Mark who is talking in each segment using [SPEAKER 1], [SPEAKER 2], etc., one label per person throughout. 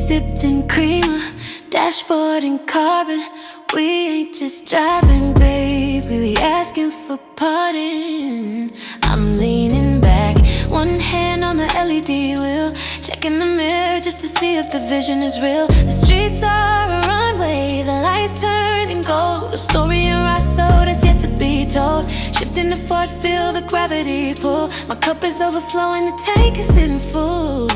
[SPEAKER 1] dipped in creamer, dashboard in carbon. We ain't just driving, baby, we asking for pardon. I'm leaning back, one hand on the LED wheel, checking the mirror just to see if the vision is real. The streets are a runway, the lights turning gold. A story in Rosso that's yet to be told. Shifting the forward, feel the gravity pull. My cup is overflowing, the tank is sitting full.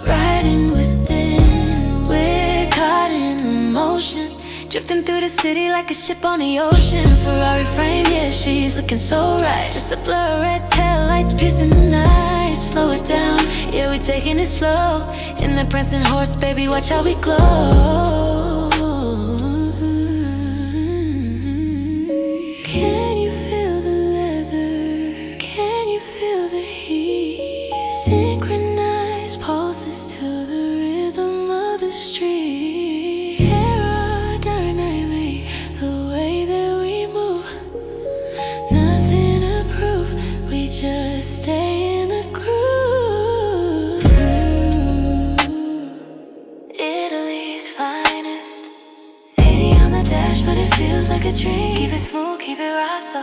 [SPEAKER 1] Riding within, we're caught in emotion, drifting through the city like a ship on the ocean. Ferrari frame, yeah, she's looking so right. Just a blur of red taillights piercing the night. Slow it down, yeah, we taking it slow. In the prancing horse, baby, watch how we glow. Can you feel the leather? Can you feel the heat? Synchronized pulses to the rhythm of the street. Aerodynamic, the way that we move. Nothing to prove, we just stay in the groove. Italy's finest, 80 on the dash, but it feels like a dream. Keep it smooth, keep it right, so